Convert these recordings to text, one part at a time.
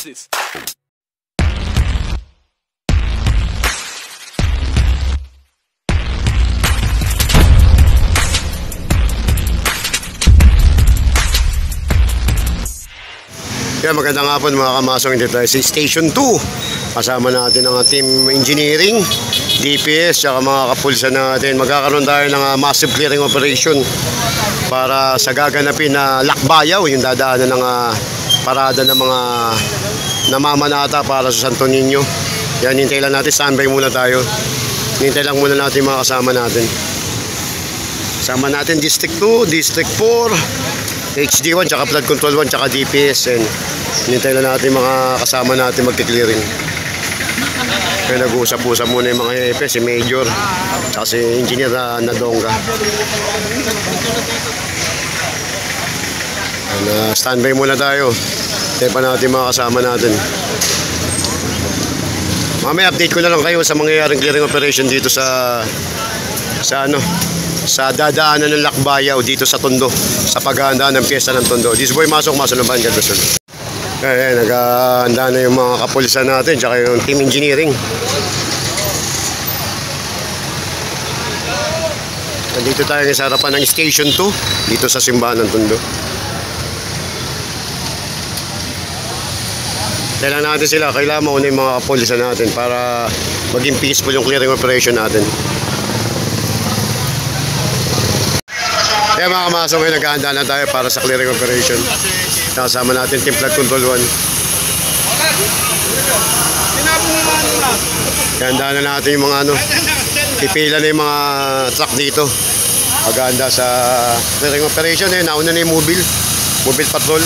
Watch this. Kaya magandang hapon mga kamasong, dito tayo sa Station 2. Kasama natin ang team engineering, DPS, at mga kapulsa natin. Magkakaroon tayo ng massive clearing operation para sa gaganapin na lakbayaw, yung dadaanan ng parada ng mga namamanata para sa Santo Niño. Yan, hintay lang natin, standby muna tayo. Hintay lang muna natin mga kasama natin. Kasama natin District 2, District 4, HD1, tsaka Flood Control 1, tsaka DPS. And hinintay lang natin mga kasama natin magki-clearing. Kaya nag-uusap-usap muna yung mga hepe, si Major, tsaka si Engineer Nadonga. And, standby muna tayo. Hintay pa natin mga kasama natin. Mamaya update ko na lang kayo sa mangyayaring clearing operation dito sa dadaanan ng lakbayaw dito sa Tondo, sa paghahandaan ng piyesta ng Tondo. This boy Masok, Masulaban, Gadbason. Kaya naghahanda na yung mga kapulisan natin, tsaka yung team engineering. Nandito tayo sa harapan ng Station 2 dito sa simbahan ng Tondo. Kailangan natin sila, kailangan mauna yung mga kapulisan natin para maging peaceful yung clearing operation natin. Kaya mga kamasok, ngayon naghahanda na tayo para sa clearing operation. Kasama natin Team Flood Control 1. Handa na natin yung mga pipila na yung mga truck dito. Maghahanda sa clearing operation. Nauna na yung mobile patrol.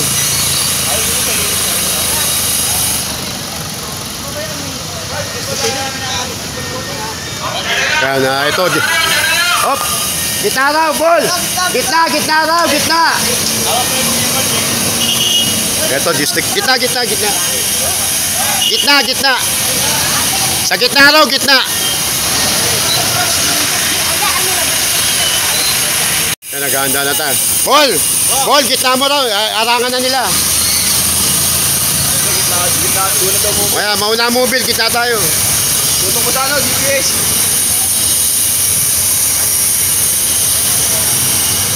Kaya na ito. Hop! Gitna raw, ball! Gitna raw, gitna! Ito, district. Gitna. Gitna. Sa gitna raw, gitna. Kaya naghahanda na tayo. Ball, gitna mo raw. Arangan na nila. Kaya, mauna mobile, gitna tayo. Tutong mo tayo, DPS.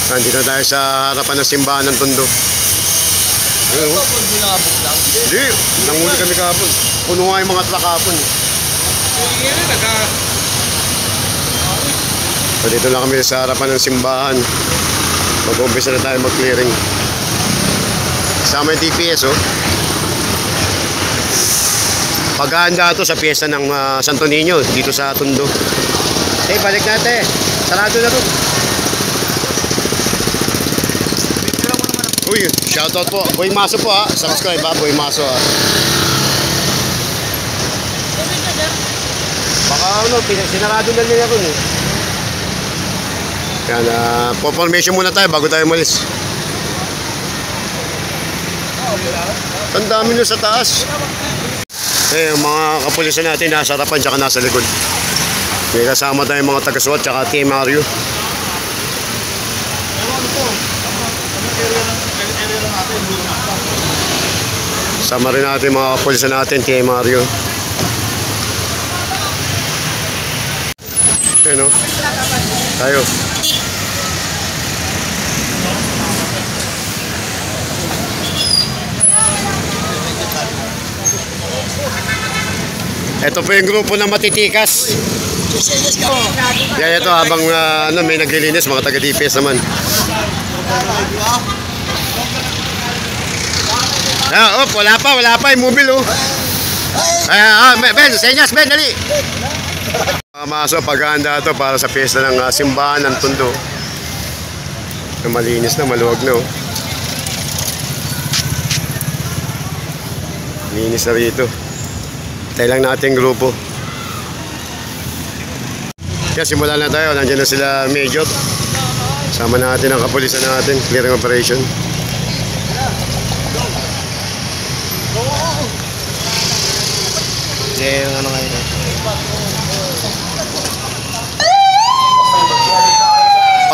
Nandito tayo sa harapan ng simbahan ng Tondo. Hindi, nanghuli kami kahapon. Puno nga yung mga truck kahapon. So, dito lang kami sa harapan ng simbahan. Mag-umpisa na tayo mag-clearing. Kasama yung TPS, oh. Paghahanda ito sa piyesta ng Santo Niño dito sa Tondo. Balik natin. Sarado na ito. Uy, shoutout po. Boy Maso po ha. Subscribe ha, Boy Maso ha. Baka sinarado na nila ito eh. Yan, po-formation muna tayo bago tayo umalis. Ang dami nyo sa taas. Yung mga kapulisan natin nasa harapan tsaka nasa likod. May kasama tayong mga taga-SWAT tsaka Team Mario. Sama rin natin mga kapulisan natin, Team Mario. Ayan o. Tayo. Ito po yung grupo ng matitikas. Yan ito habang may naglilinis, mga taga-DPS naman. Wala pa yung mobile oh. Ben, senyas Ben, dali. Maso paghahanda ito para sa piyesta ng simbahan ng Tondo. Malinis na, maluwag na oh. Linis na rito. Tayo lang natin grupo. Kaya simulan na tayo. Nandiyan na sila Major. Sama natin ang kapulisan natin. Clearing operation. Yung ano ngayon.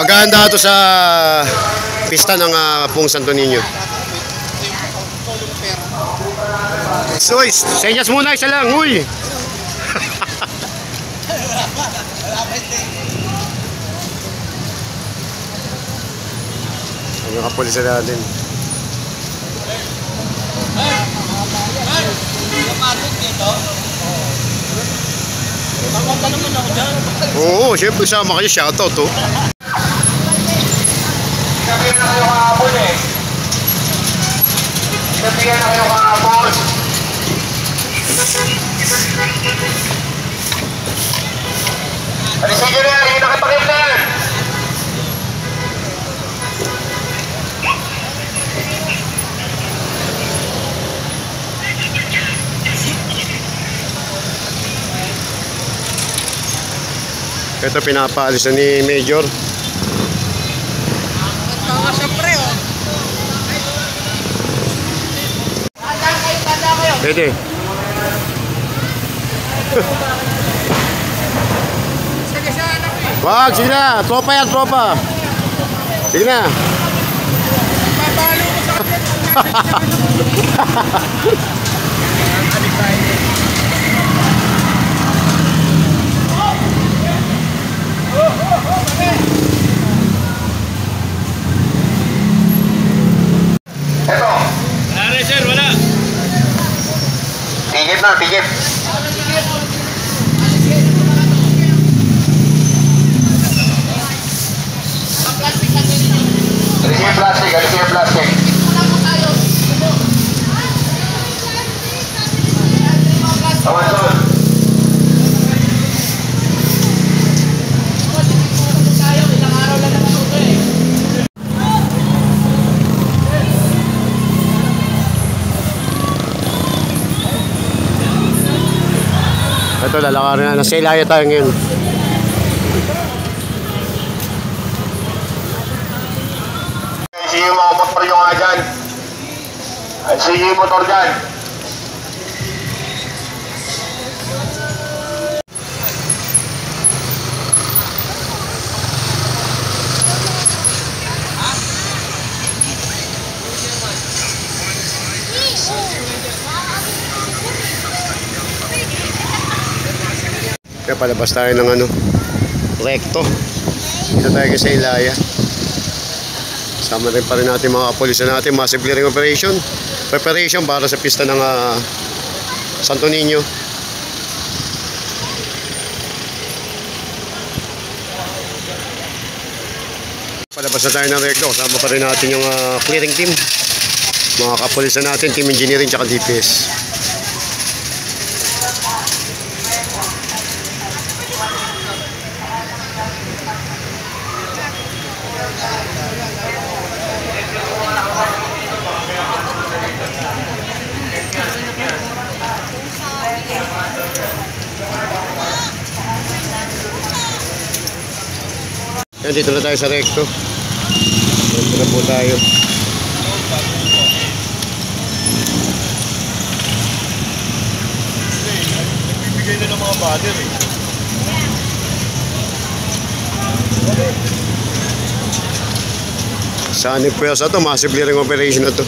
Paghahanda ito sa pista ng Pong Santo Niño. So, senyas muna, isa lang, uy! Ang mga kapulisan natin. Oo, syempre sama kayo, shoutout to. Sinabihan na kayo kahapon eh. Sinabihan na kayo kahapon. Alisin nyo na yan, hindi nakipagip na yan. Ito pinapaalis na ni Major. Tanga siya pre oh. Pwede. Sige siya anak eh. Wag, sige na. Tropa yan, tropa. Sige na. Papalo mo sa akin. Eto. Nare sir, wala. Tigit na, tigit. Alisin yung plastic, alisin yung plastic. Tawad doon. Ito, lalakarin na. Nasa Ilaya tayo ngayon. Sige yung mga motor yung nga dyan. Sige yung motor dyan. Kaya palabas tayo ng ano, recto. Dito tayo sa Ilaya. Sama rin pa rin natin mga kapulisan natin, massive clearing operation. Preparation para sa pista ng Santo Niño. Palabas na tayo ng recto. Kasama pa rin natin yung clearing team. Mga kapulisan natin, team engineering tsaka DPS. Yan, dito na tayo sa recto. Dito na po tayo. Bibigay na ng mga bader eh. Saan yung pwersa to? Massive clearing operation na to.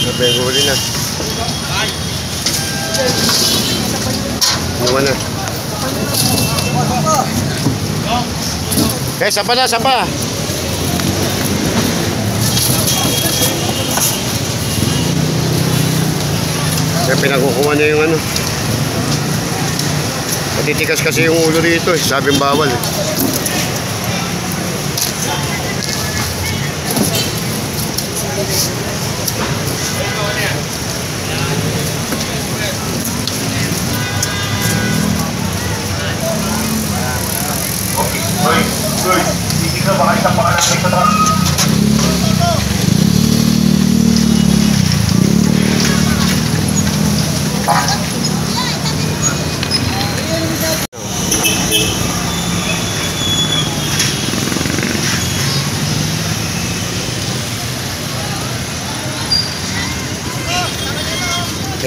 Nabehuli na. Iwan na. Eh, sapa na, sapa. Kaya pinakukuha niya yung ano. Matitikas kasi yung ulo dito eh. Sabing bawal eh. Good. Hindi ka baka isang pangalan sa truck.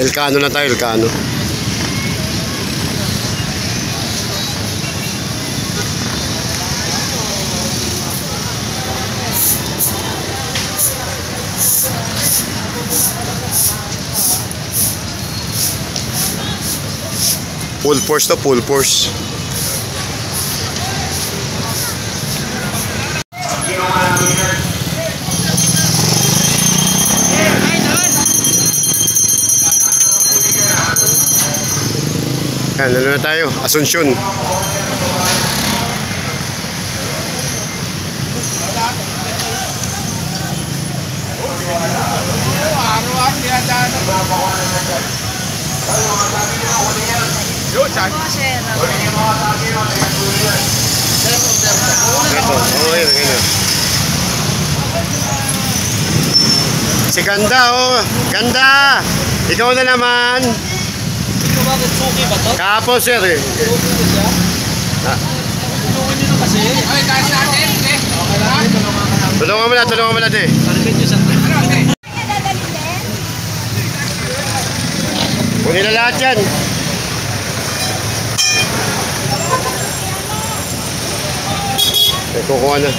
Elcano na tayo, Elcano. Full force to full force. Yan, lalo na tayo. Asunsyon. Ito, okay, ganyan. Si Ganda, oh. Ganda! Ikaw na naman. Ito bakit suki ba to? Kahapon, sir, eh. Suki ba siya? Tulungan nyo na kasi. Ay, tayo sa atin. Tulungan mo na, te. Target nyo sa atin. Kunin na lahat yan. Kukuha na.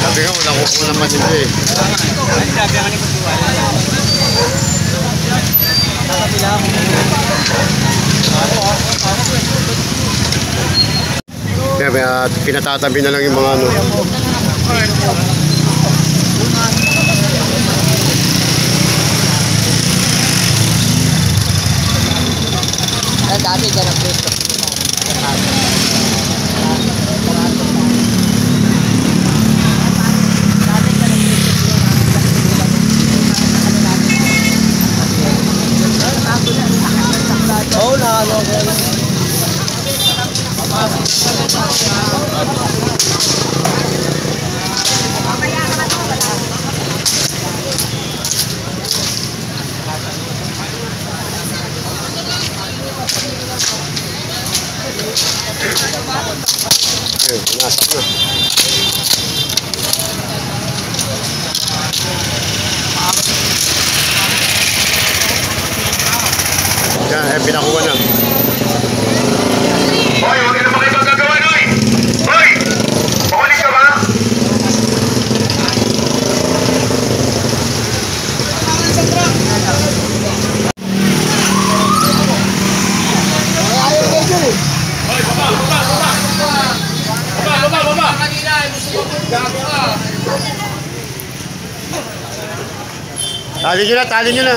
Sabi nga, wala kukuha naman dito eh. Kaya pinatatabi na lang yung mga ano. Dati dyan ang pwesto. Oo, nakano ko. Ayun, nasap na. Yan, pinakuha na. Hoy, huwag na makipagkagawa, Noy! Hoy! Pakulit ka ba? Tali nyo na.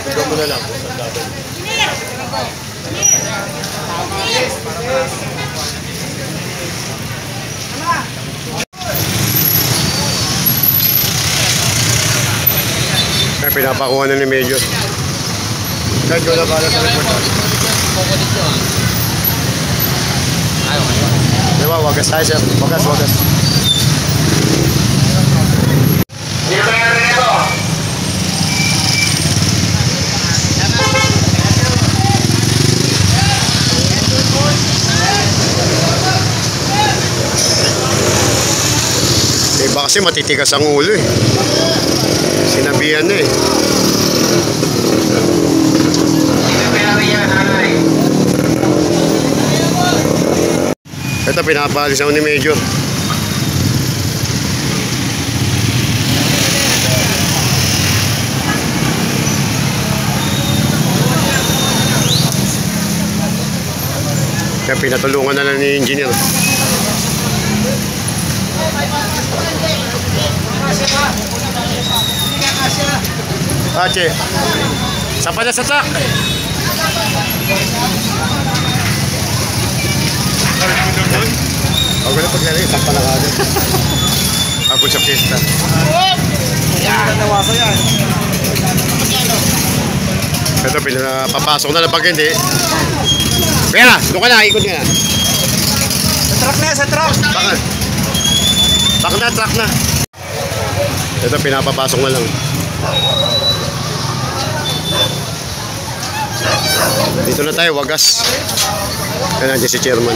Ito mo na lang. Kaya pinapakuha na ni Major. Kahit ko na pala sa report. Diba, wagas tayo sir. Wagas. Hindi ba yan rin ito? Iba kasi matitigas ang ulo eh. Sinabihan na eh. Hindi ba yan yan, nanay? Ito pinapalis ako ni Major. Kaya pinatulungan na lang ni engineer. Ache, sapa na sa truck. Huwag na paglari, sapa na kagad. Abot sa pista. Ito, pinapapasok na pag hindi. Kaya, doon ka na, ikot ka na. Sa truck na, sa truck! Bakit? na, truck na. Ito, pinapapasok na lang. Dito na tayo, wagas. Yan, nandiyan si chairman.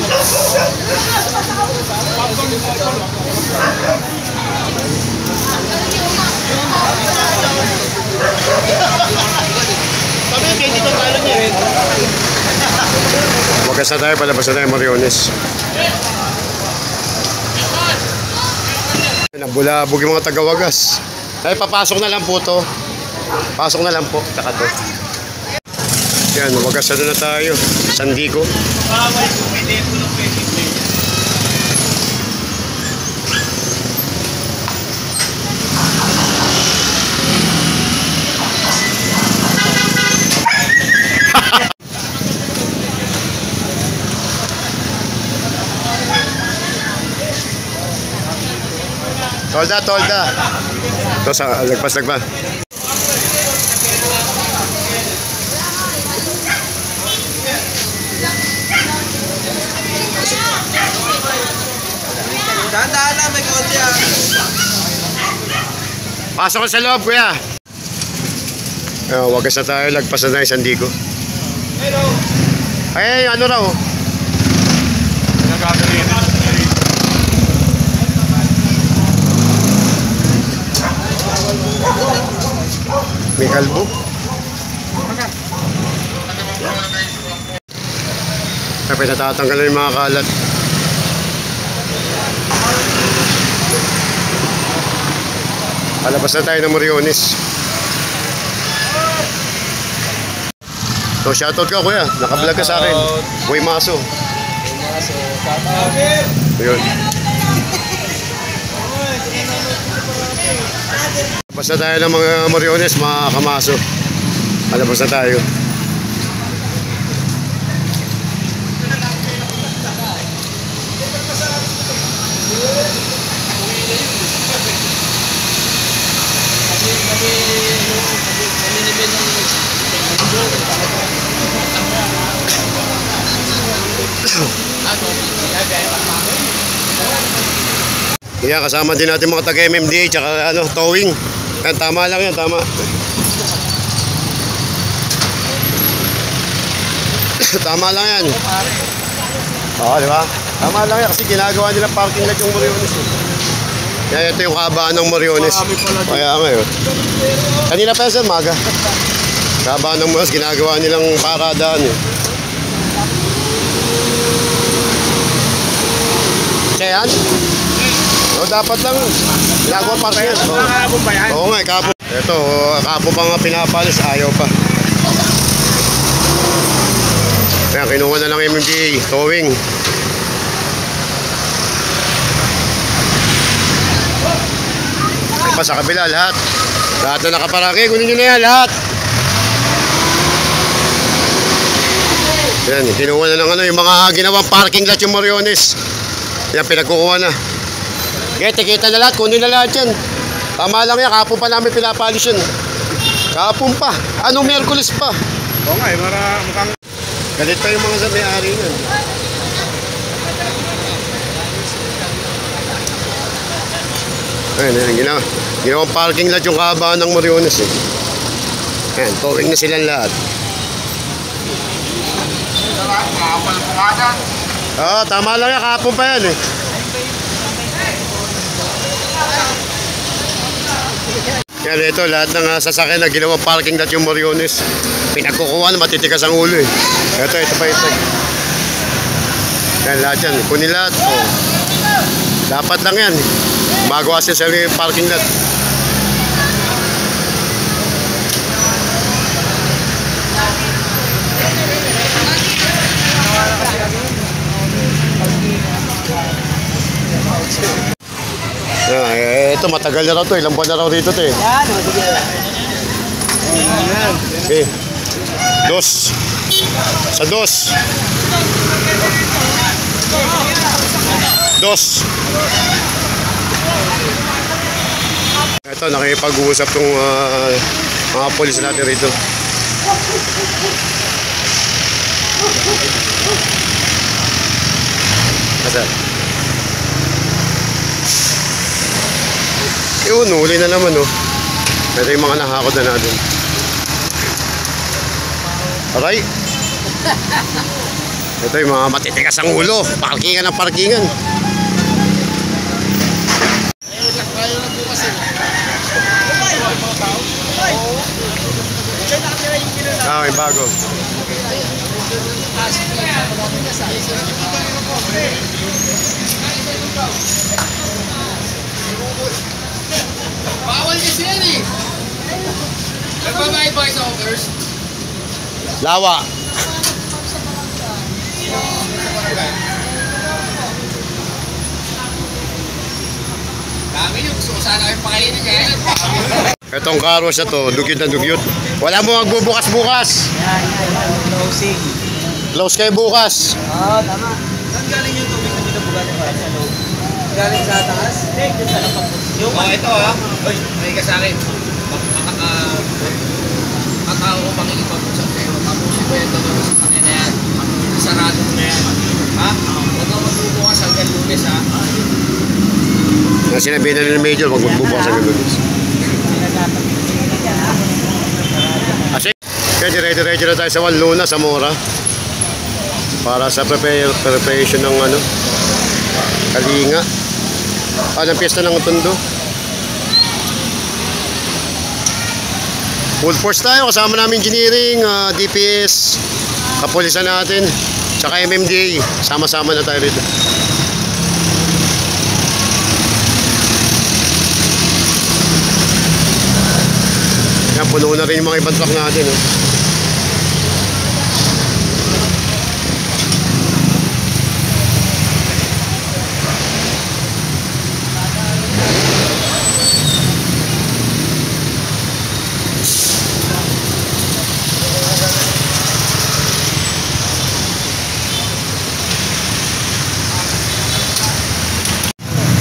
Wagas na tayo, palabas na tayo, Mariones. Nabulabog yung mga taga-wagas. Ay, papasok na lang po to. Pasok na lang po, tsaka to. Yan, wagas na tayo. Sandico. Tolda, tolda. Ito sa lagpas. Dahan-dahan na, may konti ah. Pasok ko sa loob, kuya. Wagas na tayo, lagpas na tayo, Sandico. Ay, ano raw? May kalbo. Kapag natatanggal yung mga kalat. Palabas na tayo ng Mariones. So, shoutout ka, kuya. Nakablog ka sa akin. Boy Maso. Ayun. Palabas na tayo ng mga Mariones, mga kamaso. Palabas na tayo. Yeah, kasama din natin mga taga-MMDA tsaka towing. Yan, tama lang yan, tama. Tama lang yan. Oo, di ba? Tama lang yan kasi ginagawa nila parking lot yung Mariones. Yan, ito yung kahabaan ng Mariones. Kaya ngayon. Kanina pa yan, maga. Kahabaan ng Mariones, ginagawa nilang paradaan eh. Kaya yan? O, dapat lang. Ginagawa parking lot. Oo nga, kapo. Ito, kapo pa nga pinapalis, ayaw pa. Kaya kinuha na lang MMDA, towing. Ay pa sa kabila, lahat. Lahat na nakaparake, kunin nyo na yan, lahat. Yan, kinuha na lang yung mga ginawang parking lot yung Mariones. Yan, pinagkukuha na. Kaya tikita na lahat, kunin na lahat yan. Tama lang yan, kapon pa namin pinapalis yun. Kapon pa, anong Miyerkules pa? Oo nga, mukhang... Galit pa yung mga sa may-ari nun. Ayun, ginawang parking lot yung kahabaan ng Mariones eh. Ayan, towing na silang lahat. Tama lang yan, kapon pa yan eh. Yan, ito, lahat ng sasakyan na ginawang parking lot yung Mariones. Pinagkukuha na, matitikas ang ulo eh. Ito pa ito. Yan, lahat yan. Kunin lahat. Oh. Dapat lang yan. Magawa siya sa parking lot. Ito, matagal na raw to. Ilang buwan na raw dito to eh. Yan, matigil. Okay. Dos. Sa dos. Dos. Ito, nakipag-uusap tong mga polis natin rito. Asa? Yun, huli na naman, oh. Ito yung mga nahakot na natin. Aray. Ito yung mga matitigas ang ulo. Parkingan ng parkingan. Ah, may bago. Bawal kasi yan eh. Nagbabayad ba kayo sa offers? Lawa. Dami yung gusto ko sana kayong pakainin kaya. Itong carwash na to, dugyot na dugyot. Wala mo magbubukas-bukas. Closing. Close kayo bukas. Oo, tama. Saan galing yung tubig na binubugasan para sa loob? Galing sa taas? Hindi, sa lapag. Yung Ito ha. Uy, may ka sa akin. Makakao ko pakikipag-usap sa'yo. Tapos yung kwento mo sa kanya na yan. Sarado mo na yan. Ha? Huwag kang magbubukas hanggang Lunes ha. Sinabi na ni Major, wag magbubukas ang lunes. Kasi, kaya dire-diretso na tayo sa Luna, sa Mora. Para sa preparation ng ano, Kalinga. Ng piyesta ng Tondo. Full force tayo, kasama namin engineering, DPS, kapulisan natin, tsaka MMDA. Sama-sama na tayo rito. Yan, puno na rin yung mga ibang truck natin. Oh.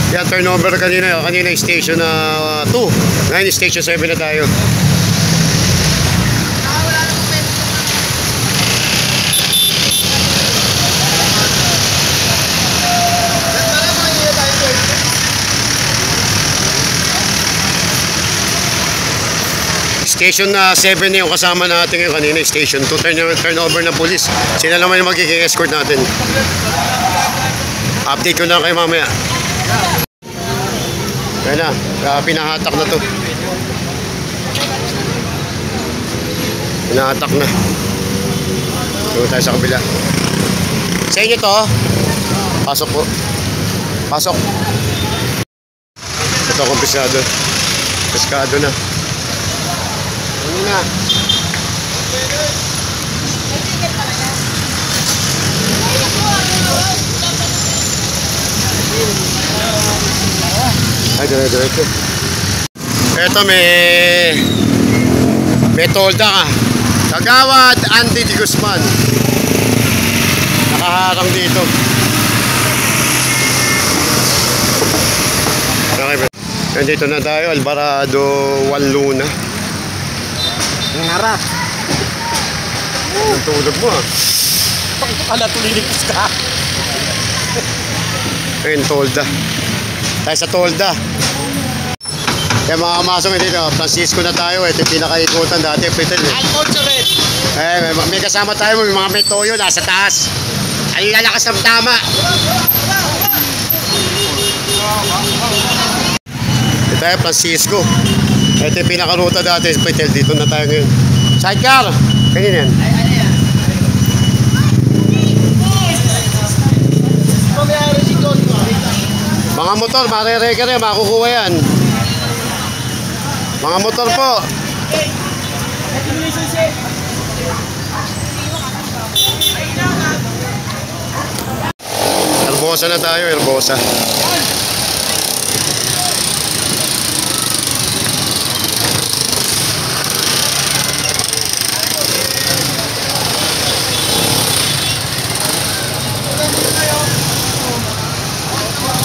Yan, turnover kanina yung station 2. Ngayon station 7 na tayo. Station 7 na yung kasama natin yung kanina, station 2. Turnover na police. Sila naman yung magiging escort natin. Update ko na kayo mamaya. Kaya na, pinahatak na to. Pinahatak na. Doon tayo sa kabila. Sa inyo to. Pasok po. Pasok. Ito kumpisado. Piskado na. Ano na? Ay, dire-diretso. Ito may tolda ka. Kagawad Andy Di Guzman. Nakaharang dito. Okay, nandito na tayo, Alvarado, Luna. Ang harap. Ang tulog mo ah. Pala tulilipas ka. Ayun, tolda. Tayo sa tolda. Kaya mga kamasong dito, Francisco na tayo. Ito yung pinakaikutan dati. Unfortunate. May kasama tayo, may mga metoyo nasa taas. Ay lalakas ng tama. Ito tayo, Francisco. Ito yung pinakaruta dati. Dito na tayo ngayon. Sidecar! Kanina yan. Mga motor, marere-reker yan, makukuha yan. Mga motor po. Herbosa na tayo, Herbosa.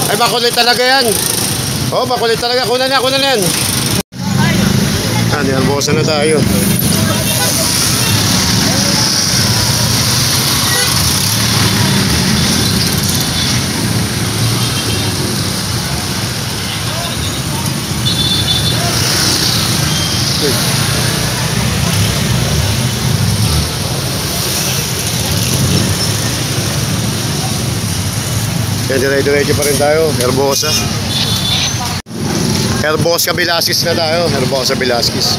Ay, makulit talaga yan. Oh, makulit talaga. Kunan na yan. Herbosa na tayo. Diretso pa rin tayo, Herbosa. Herbosa Velasquez na tayo, Herbosa Velasquez.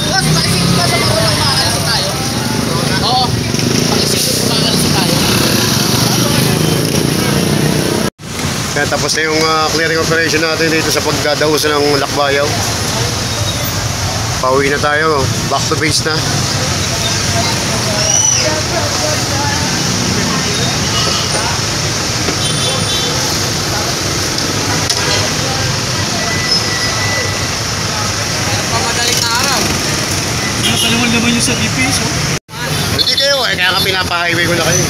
Boss, pakisip ba sa mga unang makakalasot tayo? Oo. Pakisip ba makakalasot tayo? Kaya tapos na yung clearing operation natin dito sa pagdadahusan ng Lakbayaw. Pauwi na tayo, back to base na. Pamadaling na araw. Nakalaman naman yung sa DPS, oh. Hindi kayo kaya nga pinapahighway ko na kayo.